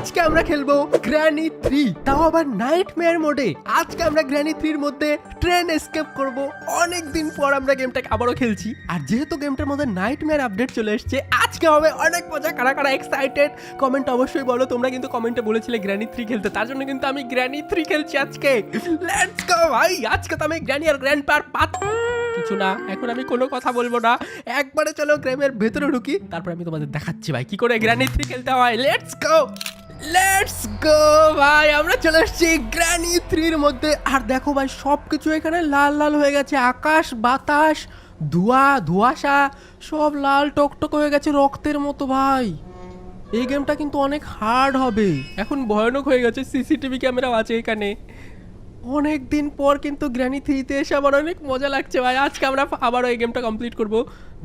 আজকে আমরা খেলবো গ্র্যানি 3, তাও আবার নাইটমেয়ার মোডে। আজকে আমরা গ্র্যানি 3 এর মধ্যে ট্রেন এসকেপ করব। অনেক দিন পর আমরা গেমটাকে আবারও খেলছি, আর যেহেতু গেমটার মধ্যে নাইটমেয়ার আপডেট চলে এসেছে, আজকে হবে অনেক মজা। কারা কারা এক্সাইটেড কমেন্ট অবশ্যই বলো। তোমরা কিন্তু কমেন্টে বলেছিলে গ্র্যানি 3 খেলতে, তার জন্য কিন্তু আমি গ্র্যানি 3 খেলছি আজকে। লেটস গো ভাই, আজকে তো আমি গ্র্যানি আর গ্র্যান্ডপার কিছু না, এখন আমি কোনো কথা বলবো না। একবারে চলো গ্রামের ভেতরে ঢুকি, তারপর আমি তোমাদের দেখাচ্ছি ভাই কি করে গ্র্যানি 3 খেলতে হয়। লেটস গো ভাই, আমরা চলে এসেছি গ্র্যানি 3 এর মধ্যে। আর দেখো ভাই, সবকিছু এখানে লাল লাল হয়ে গেছে। আকাশ বাতাস ধোঁয়াশা সব লাল টকটক হয়ে গেছে রক্তের মতো। ভাই এই গেমটা কিন্তু অনেক হার্ড হবে, এখন ভয়ানক হয়ে গেছে। সিসিটিভি ক্যামেরাও আছে এখানে। অনেক দিন পর কিন্তু গ্র্যানি 3-তে এসে আমার অনেক মজা লাগছে ভাই। আজকে আমরা আবারও এই গেমটা কমপ্লিট করব।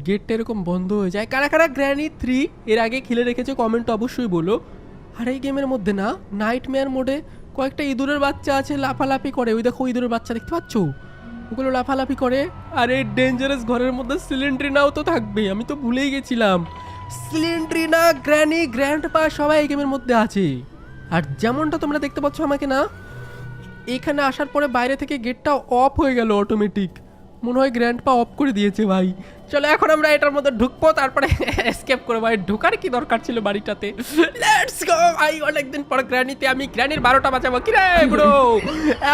গেটটা এরকম বন্ধ হয়ে যায়। কারা কারা গ্র্যানি 3 এর আগে খেলে রেখেছে কমেন্ট অবশ্যই বলো। আর এই গেমের মধ্যে না নাইটমেয়ার মোডে কয়েকটা ইঁদুরের বাচ্চা আছে, লাফালাফি করে। ওই দেখো ইঁদুরের বাচ্চা দেখতে পাচ্ছ, ওগুলো লাফালাফি করে। আর এই ডেঞ্জারাস ঘরের মধ্যে সিলিন্ড্রিনাও তো থাকবে, আমি তো ভুলেই গেছিলাম। সিলিন্ড্রিনা, গ্র্যানি, গ্র্যান্ডপা সবাই এই গেমের মধ্যে আছে। আর যেমনটা তোমরা দেখতে পাচ্ছ আমাকে না, এখানে আসার পরে বাইরে থেকে গেটটা অফ হয়ে গেল অটোমেটিক। মনে হয় গ্র্যান্ডপা অফ করে দিয়েছে ভাই। চলো এখন আমরা এটার মধ্যে ঢুকবো, তারপরে এসকেপ করবো। ভাই ঢোকার কি দরকার ছিল বাড়িটাতে। লেটস গো ভাই, অনেকদিন পর গ্র্যানিতে আমি গ্র্যানির 12টা বাঁচাবো। কি রে ব্রো,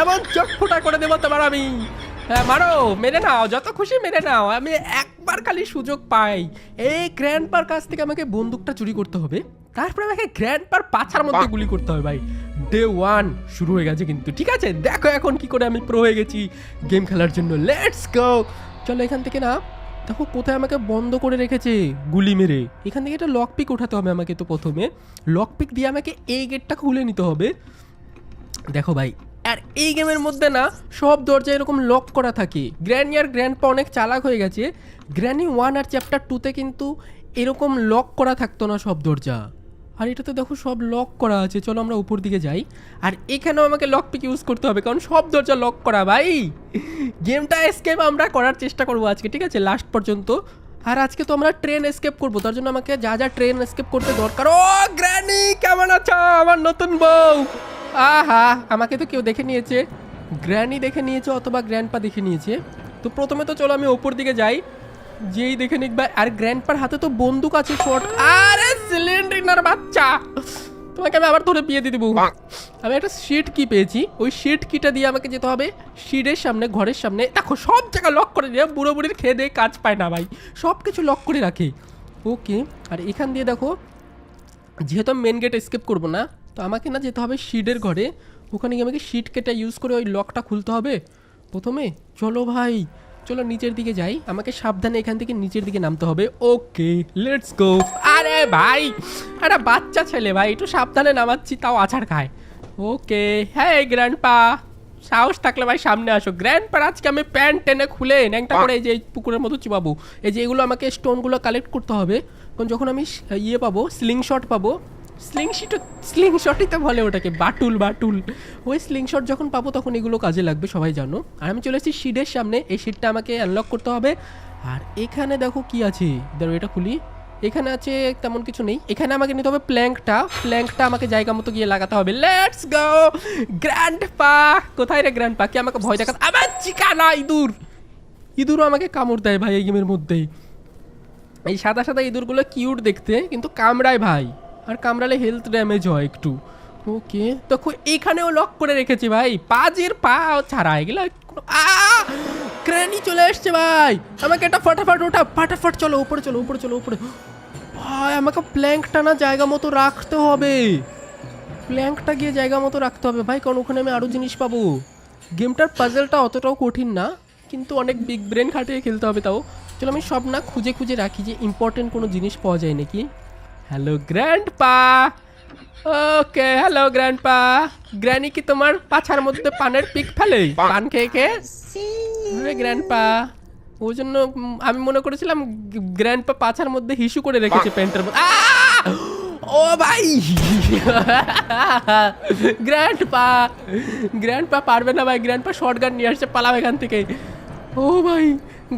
এমন চোখ ফোটা করে দেবো তোমার আমি। হ্যাঁ মারো, মেরে নাও, যত খুশি মেরে নাও। আমি একবার খালি সুযোগ পাই, এই গ্র্যান্ডপার কাছ থেকে আমাকে বন্দুকটা চুরি করতে হবে, তারপরে আমাকে গ্র্যান্ডপার পাছার মধ্যে গুলি করতে হবে। ভাই ডে 1 শুরু হয়ে গেছে কিন্তু। ঠিক আছে, দেখো এখন কি করে আমি প্রো হয়ে গেছি গেম খেলার জন্য। Let's go. চলো এখান থেকে না, দেখো কোথায় আমাকে বন্ধ করে রেখেছে গুলি মেরে। এখান থেকে একটা লক পিক উঠাতে হবে আমাকে। তো প্রথমে লক পিক দিয়ে আমাকে এই গেটটা খুলে নিতে হবে। দেখো ভাই, আর এই গেমের মধ্যে না সব দরজা এরকম লক করা থাকে। গ্র্যানি আর গ্র্যান্ডপা অনেক চালাক হয়ে গেছে। গ্র্যানি 1 আর চ্যাপ্টার 2-তে কিন্তু এরকম লক করা থাকতো না সব দরজা, আর এটাতে দেখো সব লক করা আছে। চলো আমরা উপর দিকে যাই। আর এখানেও আমাকে লক পিক ইউজ করতে হবে, কারণ সব দরজা লক করা। ভাই গেমটা এসকেপ আমরা করার চেষ্টা করবো আজকে, ঠিক আছে, লাস্ট পর্যন্ত। আর আজকে তো আমরা ট্রেন এসকেপ করবো, তার জন্য আমাকে যা যা ট্রেন এসকেপ করতে দরকার। ও গ্র্যানি, কেমন আছো আমার নতুন বউ? আহা, আমাকে তো কেউ দেখে নিয়েছে, গ্র্যানি দেখে নিয়েছে অথবা গ্র্যান্ডপা দেখে নিয়েছে। তো প্রথমে তো চলো আমি ওপর দিকে যাই, যেই দেখে নিক ভাই। আর গ্র্যান্ডপার হাতে তো বন্দুক আছে শর্ট। আরে সিলিন্ডার বাচ্চা, তোমাকে আমি আবার ধরে বিয়ে দিয়ে দেবো। আমি একটা শিট কি পেয়েছি, ওই শিট কিটা দিয়ে আমাকে যেতে হবে শিটের সামনে, ঘরের সামনে। দেখো সব জায়গা লক করে দিয়ে, বুড়ো বুড়ির খেয়ে দিয়ে কাজ পায় না ভাই, সব কিছু লক করে রাখে। ওকে, আর এখান দিয়ে দেখো, যেহেতু আমি মেন গেট এসকেপ করবো না, তো আমাকে না যেতে হবে শিটের ঘরে। ওখানে গিয়ে আমাকে শিট কেটা ইউজ করে ওই লকটা খুলতে হবে প্রথমে। চলো ভাই, চলো নিচের দিকে যাই। আমাকে সাবধানে এখান থেকে নিচের দিকে নামতে হবে। Okay let's go. আরে ভাই, একটা বাচ্চা ছেলে ভাই, একটু সাবধানে নামাচ্ছি তাও আছাড় খায়। ওকে, হ্যাঁ গ্র্যান্ডপা, সাহস থাকলে ভাই সামনে আসো। গ্র্যান্ডপার আজকে আমি প্যান্ট টেনে খুলে ন্যাংটা করে এই যে পুকুরের মতো চিবাবো। এই যে এগুলো আমাকে স্টোনগুলো কালেক্ট করতে হবে, কারণ যখন আমি ইয়ে পাবো, স্লিংশট পাবো। স্লিংশটই তো বলে ওটাকে, বাটুল। ওই স্লিংশট যখন পাবো তখন এগুলো কাজে লাগবে, সবাই জানো। আর আমি চলে এসেছি শিটের সামনে, এই শিটটা আমাকে আনলক করতে হবে। আর এখানে দেখো কি আছে, ধরো এটা খুলি। এখানে আছে তেমন কিছু নেই। এখানে আমাকে নিতে হবে প্ল্যাঙ্কটা আমাকে জায়গা মতো গিয়ে লাগাতে হবে। Let's go. গ্র্যান্ডপা কোথায় রে? গ্র্যান্ডপা কি আমাকে ভয় দেখাত? আবার চিকানা ইঁদুরও আমাকে কামড় দেয় ভাই এই গেমের মধ্যেই। এই সাদা সাদা ইঁদুরগুলো কিউট দেখতে, কিন্তু কামড়ায় ভাই, আর কামড়ালে হেলথ ড্যামেজ হয় একটু। ওকে, দেখো এখানেও লক করে রেখেছি ভাই, পাজির পা ছাড়া এগুলো। গ্র্যানি চলে এসছে ভাই, আমাকে এটা ফটাফট ওটা, ফটাফট চলো উপরে, উপরে। ভাই আমাকে প্ল্যাঙ্কটা না জায়গা মতো রাখতে হবে, প্ল্যাঙ্কটা গিয়ে জায়গা মতো রাখতে হবে ভাই, কারণ ওখানে আমি আরও জিনিস পাবো। গেমটার পাজলটা অতটাও কঠিন না, কিন্তু অনেক বিগ ব্রেন খাটিয়ে খেলতে হবে। তাও চলো আমি সব না খুঁজে রাখি যে ইম্পর্টেন্ট কোনো জিনিস পাওয়া যায় নাকি। Hello grandpa. Okay, hello grandpa. Granny কি তোমার পাছার মধ্যে পানের পিক ফেলে পান খেয়ে? গ্র্যান্ডপা, ওই জন্য আমি মনে করেছিলাম গ্র্যান্ডপা পাছার মধ্যে হিসু করে রেখেছে প্যান্টের মধ্যে। ও ভাই, গ্র্যান্ডপা পারবে না ভাই, গ্র্যান্ডপা শর্টগান নিয়ে আসছে, পালাও এখান থেকে। ও ভাই,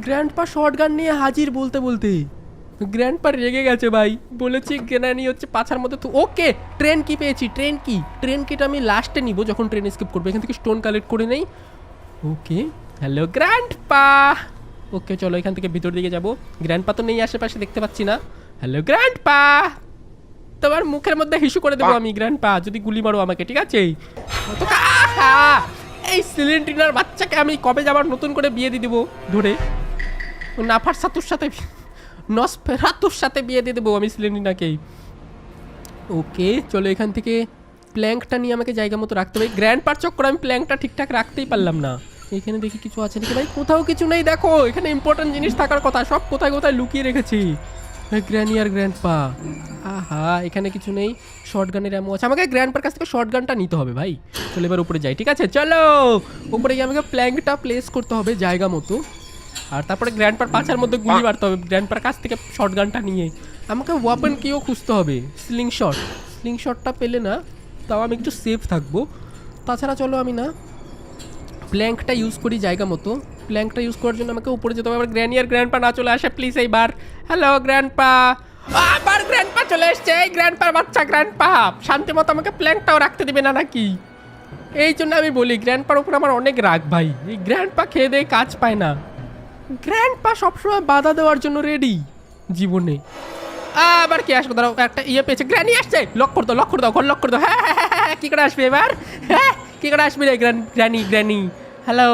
গ্র্যান্ডপা শর্টগান নিয়ে হাজির বলতে। গ্র্যান্ডপা রেগে গেছে ভাই, বলেছি গ্র্যানি হচ্ছে পাছার মধ্যে। তো ওকে, ট্রেন কি পেয়েছি, ট্রেন কিটা আমি লাস্টে নিব যখন ট্রেন স্কিপ করবো। এখান থেকে স্টোন কালেক্ট করে নেই। ওকে, হ্যালো গ্র্যান্ডপা। ওকে চলো এখান থেকে ভিতর দিকে যাবো। গ্র্যান্ডপা তো নেই আশেপাশে, দেখতে পাচ্ছি না। হ্যালো গ্র্যান্ডপা, তোমার মুখের মধ্যে হিসু করে দেবো আমি গ্র্যান্ডপা যদি গুলি মারো আমাকে, ঠিক আছে? এই সিলিন্ড্রিনার বাচ্চাকে আমি কবে যাবার নতুন করে বিয়ে দিয়ে দেবো ধরে, নাফার সাতুর সাথে, নসফেরাতুর সাথে বিয়ে দিয়ে দেবো আমি সিলিন্ড্রিনাকেই। ওকে চলো এখান থেকে প্ল্যাঙ্কটা নিয়ে আমাকে জায়গা মতো রাখতে হবে। গ্র্যান্ডপার চক্কর আমি প্ল্যাঙ্কটা ঠিকঠাক রাখতেই পারলাম না। এখানে দেখি কিছু আছে নাকি ভাই? কোথাও কিছু নেই। দেখো এখানে ইম্পর্টেন্ট জিনিস থাকার কথা, সব কোথায় কোথায় লুকিয়ে রেখেছি। গ্র্যানি আর গ্র্যান্ডপা, আহা এখানে কিছু নেই। শর্টগানের এমন আছে, আমাকে গ্র্যান্ডপার কাছ থেকে শর্টগানটা নিতে হবে ভাই। চলো এবার উপরে যাই, ঠিক আছে? চলো উপরে গিয়ে আমাকে প্ল্যাঙ্কটা প্লেস করতে হবে জায়গা মতো, আর তারপরে গ্র্যান্ডপার পাছার মধ্যে গুলি মারতে হবে গ্র্যান্ডপার কাছ থেকে শর্টগানটা নিয়ে। আমাকে ওয়েপন কিও খুঁজতে হবে, স্লিং শটটা পেলে না তাও আমি একটু সেফ থাকবো। তাছাড়া চলো আমি না প্ল্যাঙ্কটা ইউজ করি জায়গা মতো। প্ল্যাঙ্কটা ইউজ করার জন্য আমাকে উপরে যেতে হবে। আবার গ্র্যানি আর গ্র্যান্ডপা না চলে আসে প্লিজ এইবার। হ্যালো গ্র্যান্ডপা, আবার গ্র্যান্ডপা চলে এসছে। এই গ্র্যান্ডপার বাচ্চা গ্র্যান্ডপা শান্তি মতো আমাকে প্ল্যাঙ্কটাও রাখতে দিবে না নাকি? এই জন্য আমি বলি গ্র্যান্ডপার উপর আমার অনেক রাগ ভাই। এই গ্র্যান্ডপা খেয়ে দিয়ে কাজ পায় না। গ্র্যান্ডপা সবসময় বাধা দেওয়ার জন্য রেডি জীবনে। আবার কি আসবে? দাঁড়াও, একটা ইয়ে পেয়েছে। গ্র্যানি আসছে, লক করে দাও ঘর লক করে দাও। হ্যাঁ কি করে আসবে এবার? হ্যাঁ কি করে আসবে রে গ্র্যানি? হ্যালো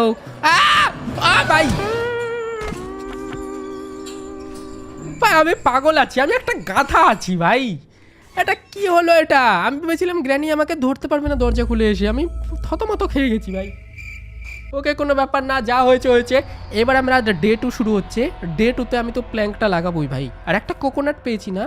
ভাই, আমি পাগল আছি, আমি একটা গাধা আছি ভাই। এটা কি হলো? এটা আমি ভেবেছিলাম গ্র্যানি আমাকে ধরতে পারবে না দরজা খুলে এসে, আমি থতমত খেয়ে গেছি ভাই। ওকে কোনো ব্যাপার না, যা হয়েছে। এবার আমরা ডে 2 শুরু হচ্ছে। ডে 2তে আমি তো প্ল্যাঙ্কটা লাগাবোই ভাই। আর একটা কোকোনাট পেয়েছি না,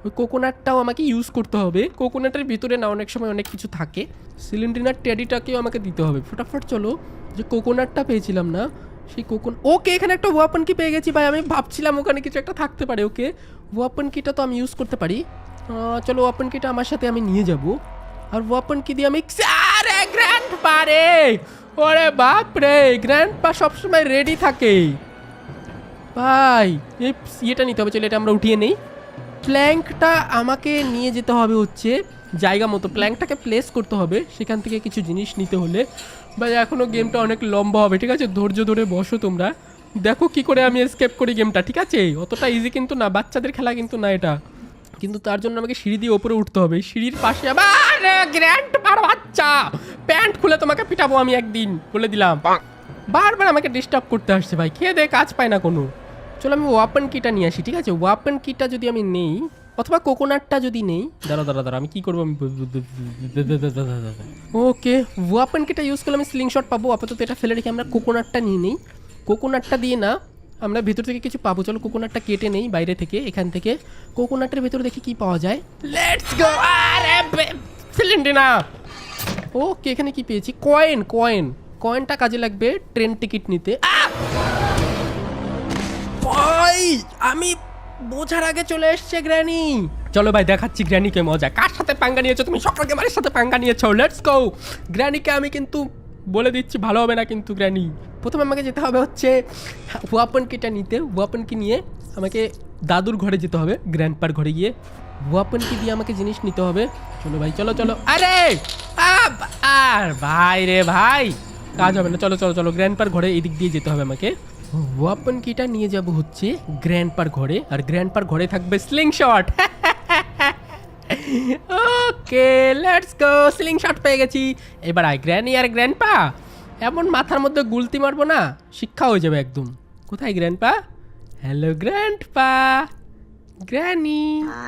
ওই কোকোনাটটাও আমাকে ইউজ করতে হবে। কোকোনাটের ভিতরে না অনেক সময় অনেক কিছু থাকে। সিলিন্ড্রিনার টেডিটাকেও আমাকে দিতে হবে। ফটাফট চলো, যে কোকোনাটটা পেয়েছিলাম না সেই ওকে এখানে একটা ওয়েপন কি পেয়ে গেছি ভাই। আমি ভাবছিলাম ওখানে কিছু একটা থাকতে পারে। ওকে ওয়েপন কিটা তো আমি ইউজ করতে পারি। চলো ওয়েপন কিটা আমার সাথে আমি নিয়ে যাব। আর ওয়েপন কি দিয়ে আমি আরে গ্র্যান্ডপা রে, ওরে বাপ রে, গ্র্যান্ডপা সবসময় রেডি থাকে ভাই। এই ইয়েটা নিতে হবে, চলো এটা আমরা উঠিয়ে নেই। প্ল্যাঙ্কটা আমাকে নিয়ে যেতে হবে হচ্ছে জায়গা মতো, প্ল্যাঙ্কটাকে প্লেস করতে হবে। সেখান থেকে কিছু জিনিস নিতে হলে ভাই এখনও গেমটা অনেক লম্বা হবে, ঠিক আছে? ধৈর্য ধরে বসো তোমরা, দেখো কি করে আমি এসকেপ করি গেমটা, ঠিক আছে? অতটা ইজি কিন্তু না, বাচ্চাদের খেলা কিন্তু না এটা। কিন্তু তার জন্য আমাকে সিঁড়ি দিয়ে ওপরে উঠতে হবে। সিঁড়ির পাশে আবার গ্র্যান্ডপার বাচ্চা, প্যান্ট খুলে তোমাকে পিটাবো আমি একদিন, বলে দিলাম। বারবার আমাকে ডিস্টার্ব করতে আসছে ভাই, খেয়ে দে কাজ পায় না কোনো। চলো আমি ওয়েপন কিটা নিয়ে আসি, ঠিক আছে? ওয়েপন কিটা যদি আমি নেই, অথবা কোকোনাটটা যদি নেই, দাঁড়া আমি কি করবো? আমি ওকে ওয়েপন কিটা ইউজ করলে আমি স্লিং শট পাবো। আপাতত এটা ফেলে রেখে আমরা কোকোনাটটা নিয়ে নেই। কোকোনাটটা দিয়ে না আমরা ভেতর থেকে কিছু পাবো। চলো কোকোনাটটা কেটে নেই বাইরে থেকে। এখান থেকে কোকোনাটের ভেতরে দেখি কি পাওয়া যায়। Let's go. আরে সিলিন্ড্রিনা, ওকে এখানে কি পেয়েছি? কয়েনটা কাজে লাগবে ট্রেন টিকিট নিতে। ভাই আমি বোঝার আগে চলে এসছে গ্র্যানি। চলো ভাই দেখাচ্ছি গ্র্যানিকে মজা। কার সাথে পাঙ্গা নিয়েছো তুমি? সকল গেমারের সাথে পাঙ্গা নিয়েছো। Let's go. গ্র্যানিকে আমি কিন্তু বলে দিচ্ছি ভালো হবে না কিন্তু গ্র্যানি। প্রথমে আমাকে যেতে হবে হচ্ছে ওয়েপন কিটা নিতে। ওয়েপন কি নিয়ে আমাকে দাদুর ঘরে যেতে হবে, গ্র্যান্ডপার ঘরে গিয়ে ওয়েপন কি দিয়ে আমাকে জিনিস নিতে হবে। চলো ভাই চলো। আরে আর ভাই রে ভাই, কাজ হবে না। চলো গ্র্যান্ডপার ঘরে এদিক দিয়ে যেতে হবে আমাকে। ওয়েপন কিটা নিয়ে যাব হচ্ছে গ্র্যান্ডপার ঘরে, আর গ্র্যান্ডপার ঘরে থাকবে sling shot. Okay let's go, sling shot পেয়ে গেছি। এবার গ্র্যানি আর গ্র্যান্ডপা এমন মাথার মধ্যে গুলতি মারবো না, শিক্ষা হয়ে যাবে একদম। কোথায় grandpa? Hello grandpa, granny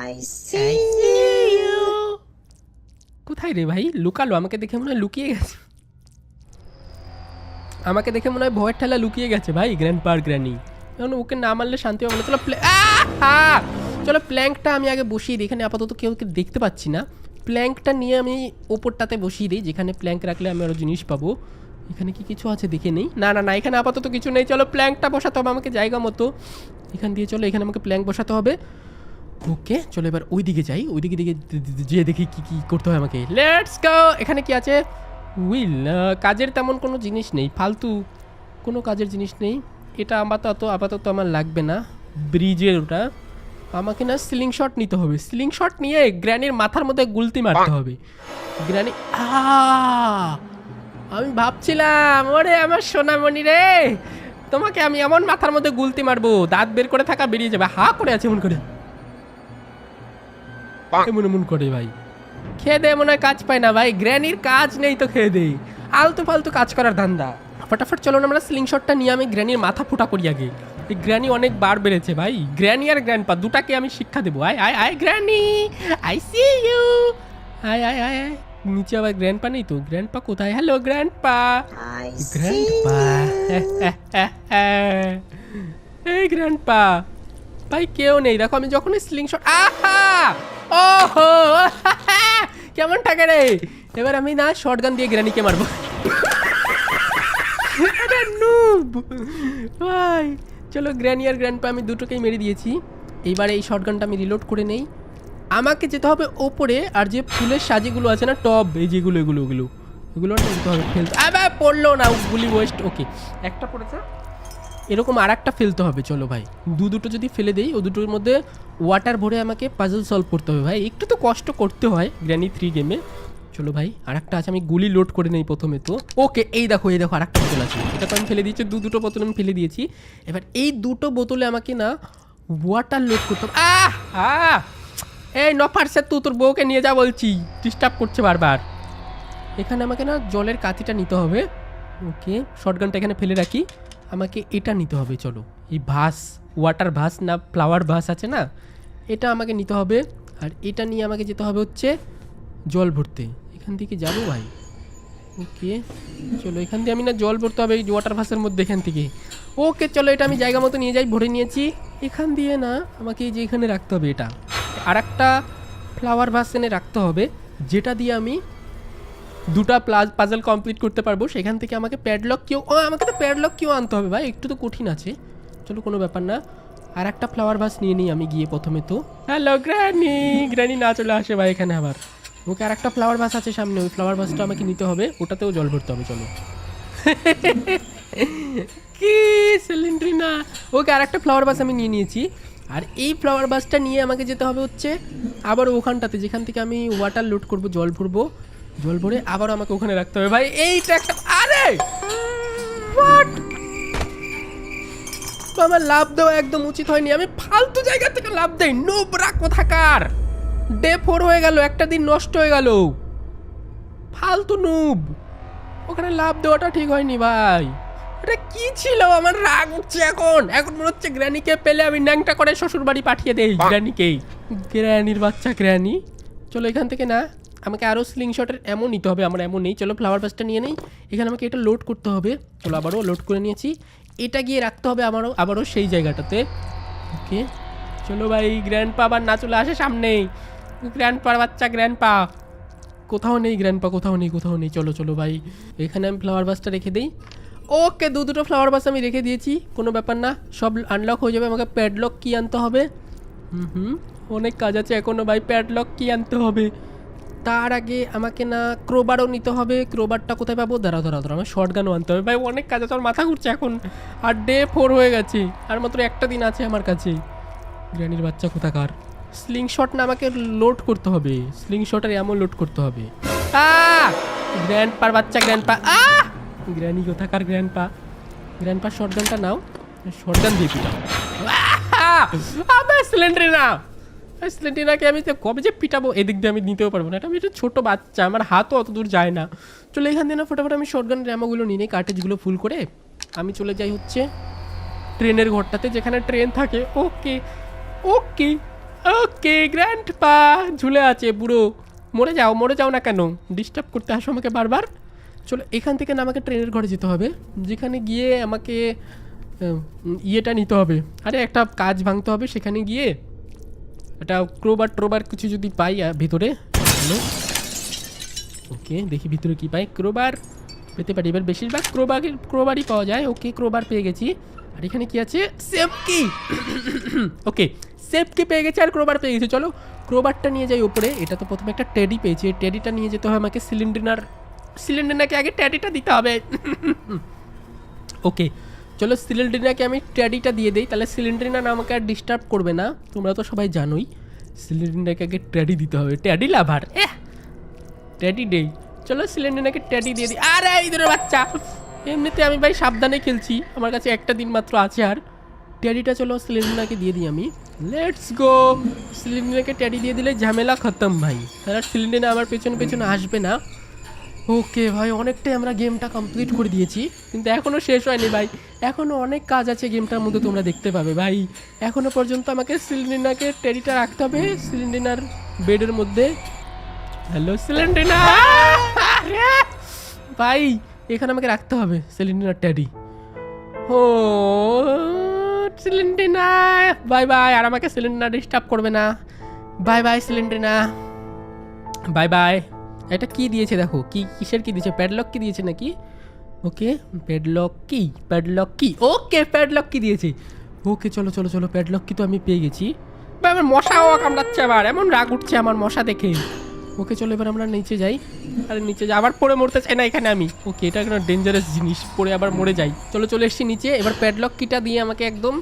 I see you. কোথায় রে ভাই? লুকালো, আমাকে দেখে মনে হয় লুকিয়ে গেছে। আমাকে দেখে মনে হয় ভয়ের ঠেলা লুকিয়ে গেছে ভাই গ্র্যান্ডপা আর গ্র্যানি। এখন ওকে না মারলে শান্তি হবে না। চলো প্ল্যাঙ্কটা আমি আগে বসিয়ে দিই। এখানে আপাতত কেউ দেখতে পাচ্ছি না। প্ল্যাঙ্কটা নিয়ে আমি ওপরটাতে বসিয়ে দিই, যেখানে প্ল্যাঙ্ক রাখলে আমি আরও জিনিস পাবো। এখানে কি কিছু আছে দেখে নেই। না এখানে আপাতত কিছু নেই। চলো প্ল্যাঙ্কটা বসাতে হবে আমাকে জায়গা মতো। এখান দিয়ে চলো, এখানে আমাকে প্ল্যাঙ্ক বসাতে হবে। ওকে চলো এবার ওইদিকে যাই। ওইদিকে যেয়ে দেখি কি করতে হয় আমাকে। Let's go. এখানে কি আছে? উইল, কাজের তেমন কোনো জিনিস নেই, ফালতু কোনো কাজের জিনিস নেই। এটা আপাতত আমার লাগবে না। ব্রিজের ওটা আমাকে না সিলিং শট নিতে হবে, সিলিং শট নিয়ে গ্র্যানির মাথার মধ্যে গুলতি মারতে হবে। গ্র্যানি আমি ভাবছিলাম ওরে আমার সোনামণি রে, তোমাকে আমি এমন মাথার মধ্যে গুলতি মারবো দাঁত বের করে থাকা বেরিয়ে যাবে। হা করে আছে এমন করে, এমন এমন করে ভাই। খেয়ে দে মনে হয় কাজ পায় না ভাই, গ্র্যানির কাজ নেই তো খেয়ে দে, আলতু ফালতু কাজ করার ধান্দা। ফটাফট চলো না আমরা স্লিং শটটা নিয়ে আমি গ্র্যানির মাথা ফুটা করি আগে। এই গ্র্যানি অনেক বার বেড়েছে ভাই, গ্র্যানি আর গ্র্যান্ডপা দুটাকে আমি শিক্ষা দেবো। আয় আয় আয় গ্র্যানি, আই সি ইউ। আয় আয় আয় আয়, নিচে আবার গ্র্যান্ডপা নেই তো, গ্র্যান্ডপা কোথায়? Hello grandpa. I গ্র্যান্ডপা এই গ্র্যান্ডপা ভাই কেউ নেই, দেখো আমি যখনই স্লিং শট আহা ওহো কেমন থাকে রে। এবার আমি না শটগান দিয়ে গ্র্যানিকে মারবো। আরে নুব ভাই, চলো গ্র্যানি আর গ্র্যান্ডপা আমি দুটোকেই মেরে দিয়েছি। এইবার এই শটগানটা আমি রিলোড করে নেই। আমাকে যেতে হবে ওপরে, আর যে ফুলের সাজিগুলো আছে না টব, এই যেগুলো এগুলো ওগুলো এগুলো নিতে হবে ফেলতে। আবার পড়লো না গুলি ওয়েস্ট। ওকে একটা পড়েছে, এরকম আর একটা ফেলতে হবে। চলো ভাই দুটো যদি ফেলে দেই, ও দুটোর মধ্যে ওয়াটার ভরে আমাকে পাজল সলভ করতে হবে ভাই, একটু তো কষ্ট করতে হয় গ্র্যানি 3 গেমে। চলো ভাই আর একটা আছে, আমি গুলি লোড করে নেই প্রথমে তো। ওকে এই দেখো আর একটা বোতল আছে, এটা তো আমি ফেলে দিয়েছি, দুটো বোতল আমি ফেলে দিয়েছি। এবার এই দুটো বোতলে আমাকে না ওয়াটার লোড করতে হবে। এই নফারসে তুই তোর বউকে নিয়ে যা বলছি, ডিস্টার্ব করছে বারবার। এখানে আমাকে না জলের কাতিটা নিতে হবে। ওকে শটগানটা এখানে ফেলে রাখি, আমাকে এটা নিতে হবে। চলো এই ভাস, ওয়াটার ভাস না ফ্লাওয়ার ভাস আছে না, এটা আমাকে নিতে হবে। আর এটা নিয়ে আমাকে যেতে হবে হচ্ছে জল ভরতে। এখান থেকে যাবো ভাই। ওকে চলো এখান দিয়ে আমি না জল ভরতে হবে এই ওয়াটার ভাসের মধ্যে এখান থেকে। ওকে চলো এটা আমি জায়গা মতো নিয়ে যাই, ভরে নিয়েছি। এখান দিয়ে না আমাকে এই যে এখানে রাখতে হবে, এটা আর একটা ফ্লাওয়ার ভাস এনে রাখতে হবে, যেটা দিয়ে আমি দুটা পাজল কমপ্লিট করতে পারবো। সেখান থেকে আমাকে প্যাডলক কিউ, আমাকে তো প্যাডলক কিউ আনতে হবে ভাই, একটু তো কঠিন আছে। চলো কোনো ব্যাপার না, আর একটা ফ্লাওয়ার ভাস নিয়ে নিই আমি গিয়ে প্রথমে তো। হ্যালো গ্র্যানি, গ্র্যানি না চলে আসে ভাই এখানে আবার। ওকে আর একটা ফ্লাওয়ার ভাস আছে সামনে, ওই ফ্লাওয়ার ভাসটা আমাকে নিতে হবে, ওটাতেও জল ভরতে হবে। চলো কি সিলিন্ড্রিনা। ওকে আর একটা ফ্লাওয়ার ভাস আমি নিয়ে নিয়েছি, আর এই ফ্লাওয়ার ভাসটা নিয়ে আমাকে যেতে হবে হচ্ছে আবার ওখানটাতে, যেখান থেকে আমি ওয়াটার লোড করবো, জল ভরবো। জল ভরে আবার আমাকে ওখানে রাখতে হবে ভাই। এইটা একটা, আরে হোয়াট, আমার লাভ দেওয়া একদম উচিত হয়নি, আমি ফালতু জায়গা থেকে লাভ দেই, নোবরা কোথাকার। ডে 4 হয়ে গেল, একটা দিন নষ্ট হয়ে গেল, ফালতু নুব। ওখানে লাভ দেওয়াটা ঠিক হয়নি ভাই, এটা কি ছিল? আমার রাগ উঠছে এখন। এখন মনে হচ্ছে গ্র্যানিকে পেলে আমি ন্যাংটা করে শ্বশুর বাড়ি পাঠিয়ে দেই গ্র্যানিকেই। গ্র্যানির বাচ্চা গ্র্যানি। চলো এখান থেকে না আমাকে আরও স্লিং শটের এমন নিতে হবে, আমার এমন নেই। চলো ফ্লাওয়ার ভাসটা নিয়ে নেই, এখানে আমাকে এটা লোড করতে হবে। চলো আবারও লোড করে নিয়েছি, এটা গিয়ে রাখতে হবে আবারও সেই জায়গাটাতে। ওকে চলো ভাই, গ্র্যান্ডপা আবার না চলে আসে সামনেই। গ্র্যান্ডপার বাচ্চা গ্র্যান্ডপা কোথাও নেই, গ্র্যান্ডপা কোথাও নেই। চলো চলো ভাই, এখানে আমি ফ্লাওয়ার ভাসটা রেখে দিই। ওকে দুটো ফ্লাওয়ার ভাস আমি রেখে দিয়েছি, কোনো ব্যাপার না, সব আনলক হয়ে যাবে। আমাকে প্যাডলক কি আনতে হবে, অনেক কাজ আছে এখনও ভাই, প্যাডলক কি আনতে হবে। তার আগে আমাকে না ক্রোবারও নিতে হবে। ক্রোবারটা কোথায় পাবো? দাঁড়াও আমার শর্টগানও আনতে হবে ভাই, অনেক কাজ আছে, আমার মাথা ঘুরছে এখন। আর ডে 4 হয়ে গেছে, আর মাত্র একটা দিন আছে আমার কাছে। গ্র্যানির বাচ্চা কোথাকার। স্লিং শট না আমাকে লোড করতে হবে, স্লিং শটের এমন লোড করতে হবে। গ্র্যান্ডপার বাচ্চা গ্র্যান্ডপা, গ্র্যানি কোথাকার গ্র্যান্ডপা শটগানটা নাও, শটগান দিয়ে পিটাও। সিলিন্ড্রিনাকে আমি কবে যে পিটাবো, এদিক দিয়ে আমি নিতেও পারবো না, এটা আমি একটা ছোটো বাচ্চা, আমার হাতও অত দূর যায় না। চলো এখান দিয়ে না ফটাফট আমি শটগান র্যামোগুলো নিয়ে নিই, কার্টেজগুলো ফুল করে আমি চলে যাই হচ্ছে ট্রেনের ঘরটাতে, যেখানে ট্রেন থাকে। ওকে ওকে ওকে গ্র্যান্ডপা ঝুলে আছে বুড়ো, মরে যাও না কেন, ডিস্টার্ব করতে আসো আমাকে বারবার। চলো এখান থেকে না আমাকে ট্রেনের ঘরে যেতে হবে, যেখানে গিয়ে আমাকে ইয়েটা নিতে হবে। আরে একটা কাজ ভাঙতে হবে, সেখানে গিয়ে এটা ক্রোবার কিছু যদি পাই ভিতরে। ওকে দেখি ভিতরে কি পাই, ক্রোবার পেতে পারি, এবার বেশিরভাগ ক্রোবারই পাওয়া যায়। ওকে ক্রোবার পেয়ে গেছি, আর এখানে কি আছে, সেফ কি। ওকে সেফ কি পেয়ে গেছি, আর ক্রোবার পেয়ে গেছি। চলো ক্রোবারটা নিয়ে যাই উপরে। এটা তো প্রথমে একটা টেডি পেয়েছি, এই টেডিটা নিয়ে যেতে হবে আমাকে সিলিন্ড্রিনাকে আগে টেডিটা দিতে হবে। ওকে চলো সিলিন্ড্রিনাকে আমি ট্যাডিটা দিয়ে দিই, তাহলে সিলিন্ড্রিনা আমাকে আর ডিস্টার্ব করবে না। তোমরা তো সবাই জানোই সিলিন্ড্রিনাকে আগে ট্যাডি দিতে হবে, ট্যাডি লাভার ট্যাডি ডে। চলো সিলিন্ড্রিনাকে ট্যাডি দিয়ে দিই। আরে ইঁদুর বাচ্চা, এমনিতে আমি ভাই সাবধানে খেলছি, আমার কাছে একটা দিন মাত্র আছে। আর ট্যাডিটা চলো সিলিন্ড্রিনাকে দিয়ে দিই আমি। Let's go. সিলিন্ড্রিনাকে ট্যাডি দিয়ে দিলে ঝামেলা খতম ভাই, তাহলে সিলিন্ড্রিনা আমার পেছনে পেছনে আসবে না। ওকে ভাই, অনেকটাই আমরা গেমটা কমপ্লিট করে দিয়েছি, কিন্তু এখনও শেষ হয়নি ভাই, এখনও অনেক কাজ আছে গেমটার মধ্যে, তোমরা দেখতে পাবে ভাই। এখনও পর্যন্ত আমাকে সিলিন্ড্রিনাকে ট্যাডিটা রাখতে হবে সিলিন্ড্রিনার বেডের মধ্যে। হ্যালো সিলিন্ড্রিনা ভাই, এখানে আমাকে রাখতে হবে সিলিন্ড্রিনার ট্যাডি। ও সিলিন্ড্রিনা বাই বাই, আর আমাকে সিলিন্ড্রিনা ডিস্টার্ব করবে না। Bye bye Cylindrina, bye bye. এটা কি দিয়েছে দেখো, কি কিসের কি দিয়েছে, প্যাডলক কি দিয়েছে নাকি? ওকে প্যাডলক কি, প্যাডলক কি, ওকে প্যাডলক কি দিয়েছে। ওকে চলো চলো চলো, প্যাডলক কি তো আমি পেয়ে গেছি। ভাই আমার মশাও কামড়াচ্ছে আবার, এমন রাগ উঠছে আমার মশা দেখে। ওকে চলো এবার আমরা নিচে যাই। আরে নিচে যাই, আবার পড়ে মরতে চাই না এখানে আমি। ওকে এটা একটা ডেঞ্জারাস জিনিস, পড়ে আবার মরে যাই। চলো চলে এসছি নিচে। এবার প্যাডলক কিটা দিয়ে আমাকে একদম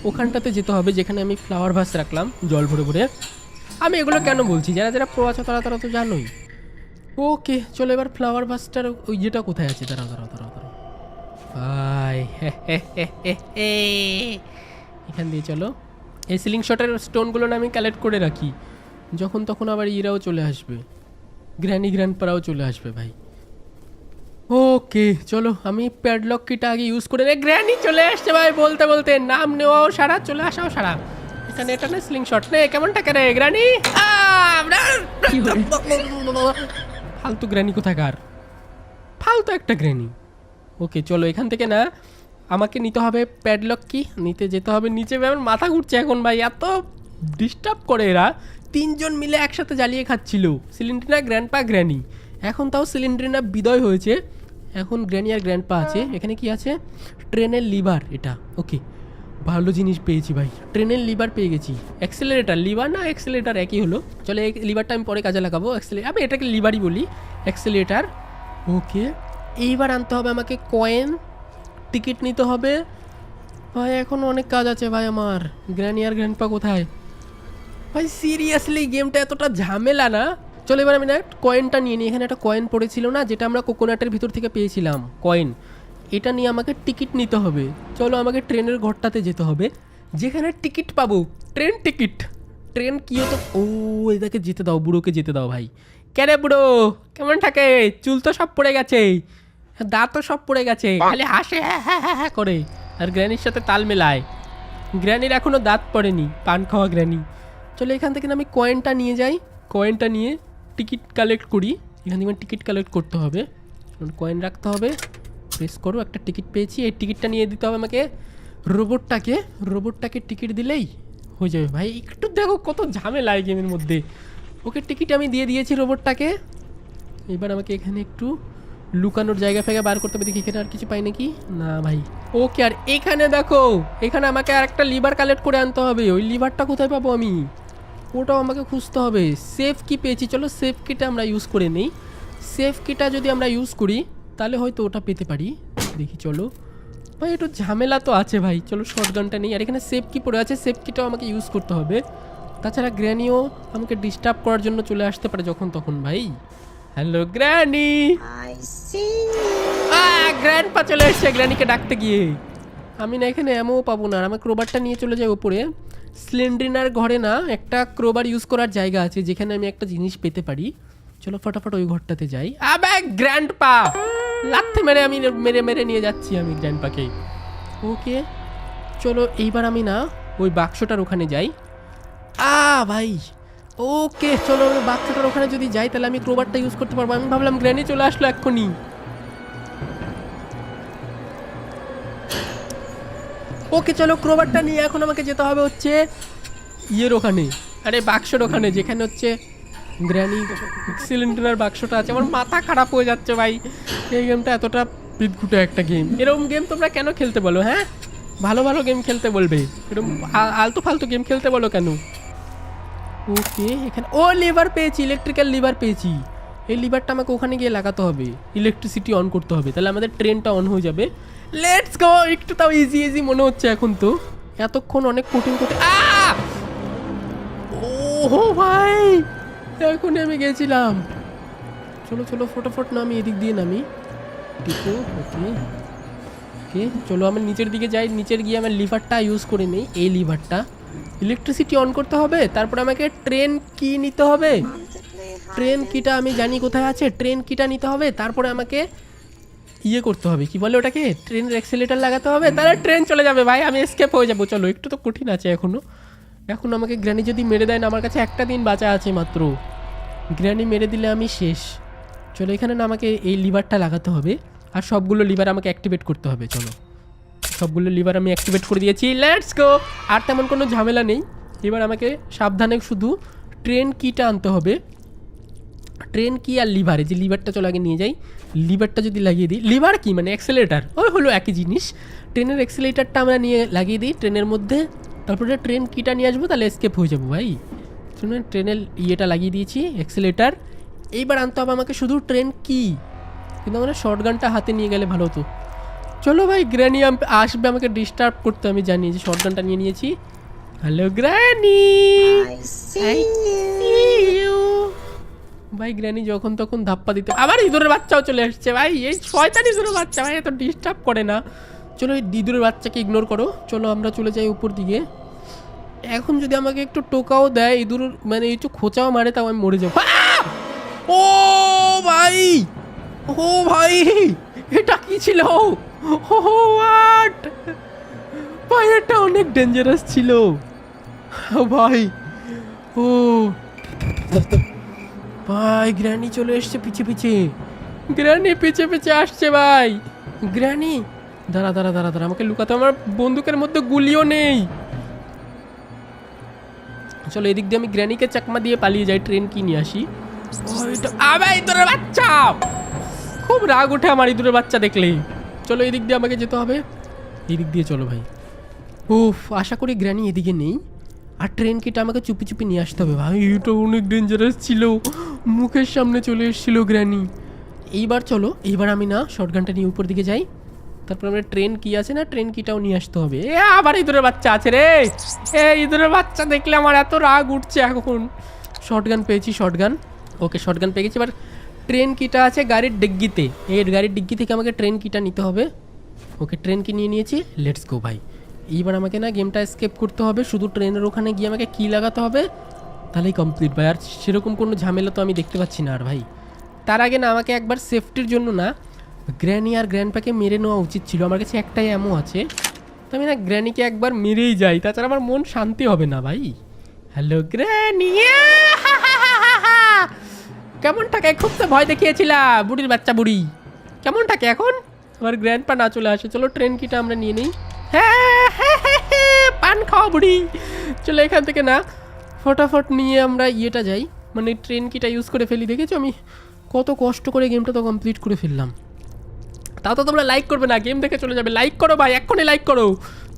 ওখানটাতে যেতে হবে যেখানে আমি ফ্লাওয়ার ভাস রাখলাম জল ভরে ভরে। আমি এগুলো কেন বলছি, যারা যারা প্রো আছে তারা তারা তো জানোই। ওকে চলো এবার ফ্লাওয়ার ভাসটার ওই যেটা কোথায় আছে, দাঁড়াও দাঁড়াও দাঁড়াও দাঁড়াও ভাই এখান দিয়ে চলো। এই সিলিং শটের স্টোনগুলো না আমি কালেক্ট করে রাখি, যখন তখন আবার ইরাও চলে আসবে, গ্র্যানি গ্র্যান্ডপারাও চলে আসবে ভাই। ওকে চলো আমি প্যাডলক কিটা আগে ইউজ করে নেই। গ্র্যানি চলে আসছে ভাই, বলতে বলতে নাম নেওয়াও সারা, চলে আসাও সারা। এখানে এটা না স্লিং শট নে, কেমনটা করে গ্র্যানি? ফালতু গ্র্যানি কোথাকার, ফালতু একটা গ্র্যানি। ওকে চলো এখান থেকে না আমাকে নিতে হবে প্যাডলক কি, নিতে যেতে হবে নিচে। আমার মাথা ঘুরছে এখন ভাই, এত ডিস্টার্ব করে এরা। তিনজন মিলে একসাথে জ্বালিয়ে খাচ্ছিল, সিলিন্ড্রিনা, গ্র্যান্ডপা, গ্র্যানি। এখন তাও সিলিন্ড্রিনা বিদয় হয়েছে, এখন গ্র্যানি আর গ্র্যান্ডপা আছে। এখানে কি আছে, ট্রেনের লিভার এটা। ওকে ভালো জিনিস পেয়েছি ভাই, ট্রেনের লিভার পেয়ে গেছি। অ্যাক্সেলারেটার, লিভার না অ্যাক্সেলারেটার একই হলো। চলো এই লিভারটা আমি পরে কাজে লাগাবো। আমি এটাকে লিভারই বলি, অ্যাক্সেলারেটার। ওকে এইবার আনতে হবে আমাকে কয়েন, টিকিট নিতে হবে ভাই। এখন অনেক কাজ আছে ভাই আমার। গ্র্যানি আর গ্র্যান্ডপা কোথায় ভাই? সিরিয়াসলি গেমটা এতটা ঝামেলা না। চলো এবার আমি না কয়েনটা নিয়ে নিই। এখানে একটা কয়েন পড়েছিল না, যেটা আমরা কোকোনাটের ভিতর থেকে পেয়েছিলাম কয়েন, এটা নিয়ে আমাকে টিকিট নিতে হবে। চলো আমাকে ট্রেনের ঘরটাতে যেতে হবে যেখানে টিকিট পাবো, ট্রেন টিকিট। ট্রেন কী হতো, ও এটাকে যেতে দাও, বুড়োকে যেতে দাও ভাই। কেন বুড়ো কেমন থাকে? চুল তো সব পড়ে গেছে, দাঁতও সব পড়ে গেছে, খালি হাসে হ্যাঁ হ্যাঁ হ্যাঁ হ্যাঁ করে, আর গ্র্যানির সাথে তাল মেলায়। গ্র্যানির এখনও দাঁত পড়েনি, পান খাওয়া গ্র্যানি। চলো এখান থেকে আমি কয়েনটা নিয়ে যাই, কয়েনটা নিয়ে টিকিট কালেক্ট করি। এখান থেকে টিকিট কালেক্ট করতে হবে, কয়েন রাখতে হবে, প্রেস করো, একটা টিকিট পেয়েছি। এই টিকিটটা নিয়ে দিতে হবে আমাকে রোবটটাকে, রোবটটাকে টিকিট দিলেই হয়ে যাবে ভাই। একটু দেখো কত ঝামেলা এই গেমের মধ্যে। ওকে টিকিট আমি দিয়ে দিয়েছি রোবটটাকে। এবার আমাকে এখানে একটু লুকানোর জায়গা ফেগে বার করতে হবে, দেখি এখানে আর কিছু পাই নাকি না ভাই। ওকে আর এখানে দেখো, এখানে আমাকে আর একটা লিভার কালেক্ট করে আনতে হবে। ওই লিভারটা কোথায় পাবো আমি, ওটাও আমাকে খুঁজতে হবে। সেফ কি পেয়েছি, চলো সেফ কিটা আমরা ইউজ করে নিই। সেফ কিটা যদি আমরা ইউজ করি তাহলে হয়তো ওটা পেতে পারি, দেখি। চলো ভাই একটু ঝামেলা তো আছে ভাই, চলো শর্টগানটা নেই। আর এখানে সেফ কি পড়ে আছে, সেফ কিটাও আমাকে ইউজ করতে হবে। তাছাড়া গ্র্যানিও আমাকে ডিস্টার্ব করার জন্য চলে আসতে পারে যখন তখন ভাই। Hello granny, I see you. Grandpa চলে এসছে গ্র্যানিকে ডাকতে গিয়ে। আমি না এখানে এমও পাবো না, আমার ক্রোবারটা নিয়ে চলে যাই ওপরে। সিলিন্ড্রিনার ঘরে না একটা ক্রোবার ইউজ করার জায়গা আছে যেখানে আমি একটা জিনিস পেতে পারি। চলো ফটাফট ওই ঘরটাতে যাই। আবে গ্র্যান্ডপা, লাথি মেরে আমি মেরে মেরে নিয়ে যাচ্ছি আমি গ্র্যান্ডপাকে। ওকে চলো এইবার আমি না ওই বাক্সটার ওখানে যাই। ভাই ওকে চলো ওই বাক্সটার ওখানে যদি যাই তাহলে আমি ক্রোবারটা ইউজ করতে পারবো। আমি ভাবলাম গ্র্যানি চলে আসলো এক্ষুনি। ওকে চলো ক্রোবারটা নিয়ে এখন আমাকে যেতে হবে হচ্ছে ইয়ের ওখানে, আরে বাক্সের ওখানে, যেখানে হচ্ছে গ্র্যানি সিলিন্ডারের বাক্সটা আছে। আমার মাথা খারাপ হয়ে যাচ্ছে ভাই, এই গেমটা এতটা বিদঘুটে একটা গেম। এরকম গেম তোমরা কেন খেলতে বলো? হ্যাঁ ভালো ভালো গেম খেলতে বলবে, এরকম আলতু ফালতু গেম খেলতে বলো কেন? ওকে এখানে ও লিভার পেয়েছি, ইলেকট্রিক্যাল লিভার পেয়েছি। এই লিভারটা আমাকে ওখানে গিয়ে লাগাতে হবে, ইলেকট্রিসিটি অন করতে হবে, তাহলে আমাদের ট্রেনটা অন হয়ে যাবে। Let's go. একটু তাও ইজি ইজি মনে হচ্ছে এখন তো, এতক্ষণ অনেক কঠিন কঠিন। ও ভাই, এখনই আমি গেছিলাম। চলো চলো ফটাফট নামি, এদিক দিয়ে নামি। টিপো, ওকে ওকে, চলো আমরা নিচের দিকে যাই। নিচের গিয়ে আমার লিভারটা ইউজ করে নিই, এই লিভারটা। ইলেকট্রিসিটি অন করতে হবে, তারপরে আমাকে ট্রেন কি নিতে হবে। ট্রেন কিটা আমি জানি কোথায় আছে, ট্রেন কিটা নিতে হবে। তারপরে আমাকে ইয়ে করতে হবে, কি বলে ওটাকে, ট্রেনের অ্যাক্সিলারেটর লাগাতে হবে, তাহলে ট্রেন চলে যাবে ভাই, আমি এসকেপ হয়ে যাবো। চলো, একটু তো কঠিন আছে এখনও। এখন আমাকে গ্র্যানি যদি মেরে দেয় না, আমার কাছে একটা দিন বাঁচা আছে মাত্র। গ্র্যানি মেরে দিলে আমি শেষ। চলো, এখানে না আমাকে এই লিভারটা লাগাতে হবে, আর সবগুলো লিভার আমাকে অ্যাক্টিভেট করতে হবে। চলো, সবগুলো লিভার আমি অ্যাক্টিভেট করে দিয়েছি, লেটস গো। আর তেমন কোনো ঝামেলা নেই। এবার আমাকে সাবধানে শুধু ট্রেন কিটা আনতে হবে। ট্রেন কি আর লিভার, এই যে লিভারটা চলো আগে নিয়ে যাই। লিভারটা যদি লাগিয়ে দিই, লিভার কি মানে অ্যাক্সেলেটার, ওই হলো একই জিনিস। ট্রেনের অ্যাক্সেলেটারটা আমরা নিয়ে লাগিয়ে দিই ট্রেনের মধ্যে, তারপরে ট্রেন কিটা নিয়ে আসবো, তাহলে এসকেপ হয়ে যাবো ভাই। শুনুন, ট্রেনের ইয়েটা লাগিয়ে দিয়েছি, অ্যাক্সেলেটার। এইবার আনতে হবে আমাকে শুধু ট্রেন কি, কিন্তু আমরা শর্ট গানটা হাতে নিয়ে গেলে ভালো হতো। চলো ভাই, গ্র্যানি আসবে আমাকে ডিস্টার্ব করতে, আমি জানি যে শর্ট গানটা নিয়ে নিয়েছি। Hello granny, I see you. ভাই গ্র্যানি যখন তখন ধাপ্পা দিতে, আবার ইঁদুরের বাচ্চাও চলে আসছে ভাই। এই শয়তান ইঁদুরের বাচ্চা ভাই এত ডিস্টার্ব করে না। চলো, এই ইঁদুরের বাচ্চাকে ইগনোর করো। চলো আমরা চলে যাই উপর দিকে। এখন যদি আমাকে একটু টোকাও দেয় ইঁদুর, মানে একটু খোঁচাও মারে, তাও আমি মরে যাবো। ও ভাই, ও ভাই, এটা কি ছিল? ও হোয়াট ভাই, এটা অনেক ডেঞ্জারাস ছিল ভাই। ও ভাই, গ্র্যানি চলে এসছে পিছে পিছে, গ্র্যানি পিছে পিছে আসছে ভাই। গ্র্যানি, দাঁড়া দাঁড়া দাঁড়া দাঁড়া, আমাকে লুকাতে, আমার বন্দুকের মধ্যে গুলিও নেই। চলো, এদিক দিয়ে আমি গ্র্যানিকে চাকমা দিয়ে পালিয়ে যাই, ট্রেন কি নিয়ে আসি। আবে ইঁদুরের বাচ্চা, খুব রাগ ওঠে আমার ইঁদুরের বাচ্চা দেখলেই। চলো, এদিক দিয়ে আমাকে যেতে হবে, এদিক দিয়ে চলো ভাই। উফ, আশা করি গ্র্যানি এদিকে নেই। আর ট্রেন কিটা আমাকে চুপি চুপি নিয়ে আসতে হবে ভাই, এটা অনেক ডেঞ্জারাস ছিল, মুখের সামনে চলে এসেছিল গ্র্যানি। এইবার চলো, এইবার আমি না শর্টগানটা নিয়ে উপর দিকে যাই, তারপর আমরা ট্রেন কি আছে না, ট্রেন কিটাও নিয়ে আসতে হবে। এ আবার ইঁদুরের বাচ্চা আছে রে, এই ইঁদুরের বাচ্চা দেখলে আমার এত রাগ উঠছে এখন। শর্টগান পেয়েছি, শর্টগান, ওকে শর্টগান পেয়ে গেছি। এবার ট্রেন কিটা আছে গাড়ির ডিগ্গিতে, এই গাড়ির ডিগ্গি থেকে আমাকে ট্রেন কিটা নিতে হবে। ওকে, ট্রেন কি নিয়ে নিয়েছি, লেটস গো ভাই। এইবার আমাকে না গেমটা স্কেপ করতে হবে, শুধু ট্রেনের ওখানে গিয়ে আমাকে কি লাগাতে হবে, তাহলেই কমপ্লিট ভাই। আর সেরকম কোনো ঝামেলা তো আমি দেখতে পাচ্ছি না আর ভাই। তার আগে না আমাকে একবার সেফটির জন্য না গ্র্যানি আর গ্র্যান্ডপাকে মেরে নেওয়া উচিত ছিল। আমার কাছে একটাই অ্যামো আছে, তো আমি না গ্র্যানিকে একবার মেরেই যাই, তাছাড়া আমার মন শান্তি হবে না ভাই। হ্যালো গ্র্যানি, কেমন থাকে? খুব তো ভয় দেখিয়েছিলা বুড়ির বাচ্চা বুড়ি, কেমন থাকে এখন? আমার গ্র্যান্ডপা না চলে আসে। চলো, ট্রেন কিটা আমরা নিয়ে নিই। হ্যাঁ, পান খাওয়া বুড়ি। চলো, এখান থেকে না ফটাফট নিয়ে আমরা ইয়েটা যাই, মানে ট্রেন কিটা ইউজ করে ফেলি। দেখেছো আমি কত কষ্ট করে গেমটা তো কমপ্লিট করে ফেললাম। তাও তো তোমরা লাইক করবে না, গেম দেখে চলে যাবে। লাইক করো ভাই, এক্ষুনি লাইক করো।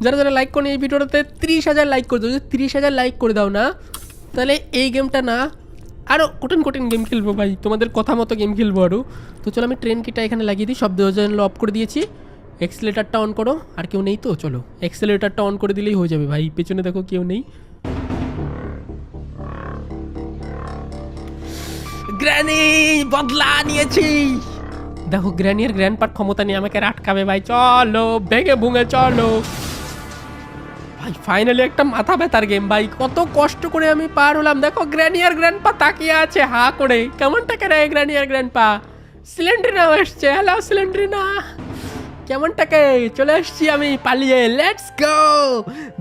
যারা যারা লাইক করো এই ভিডিওটাতে 30,000 লাইক করে দাও। যদি 30,000 লাইক করে দাও না, তাহলে এই গেমটা না আরও কঠিন কঠিন গেম খেলবো ভাই, তোমাদের কথা মতো গেম খেলবো আরও। তো চলো, আমি ট্রেন কিটা এখানে লাগিয়ে দিই, শব্দ অফ করে দিয়েছি। এক্সেলেটারটা অন করো, আর কেউ নেই তো? চলো, এক্সেলেটারটা অন করে দিলেই হয়ে যাবে ভাই। পেছনে দেখো কেউ নেই। গ্র্যানি বদলা নিয়েছি। দেখো, গ্র্যানি আর গ্র্যান্ডপার ক্ষমতা নিয়ে আমাকে আটকাবে ভাই। চলো ভেঙে ভুঙে চলো ভাই, ফাইনালি একটা মাথা ব্যথার গেম ভাই। কত কষ্ট করে আমি পার হলাম। দেখো, গ্র্যানি আর গ্র্যান্ডপা তাকিয়ে আছে হা করে, কেমনটাকে রে গ্র্যানি আর গ্র্যান্ডপা। সিলিন্ড্রিনাও এসছে, হ্যালো সিলিন্ড্রিনা, কেমনটাকে? চলে আসছি আমি পালিয়ে, লেটস গো।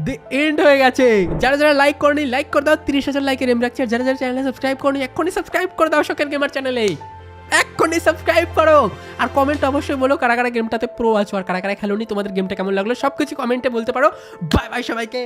দি এন্ড হয়ে গেছে। যারা যারা লাইক করনি লাইক করে দাও, 30,000 লাইকের এম রাখছি। আর যারা যারা চ্যানেলে সাবস্ক্রাইব করনি এক্ষুনি সাবস্ক্রাইব করে দাও শখের গেমার চ্যানেলে, এক্ষুনি সাবস্ক্রাইব করো। আর কমেন্ট অবশ্যই বলো কারা কারা গেমটাতে প্রো আছো আর কারা কারা খেলোনি, তোমাদের গেমটা কেমন লাগলো সব কিছু কমেন্টে বলতে পারো। বাই বাই সবাইকে।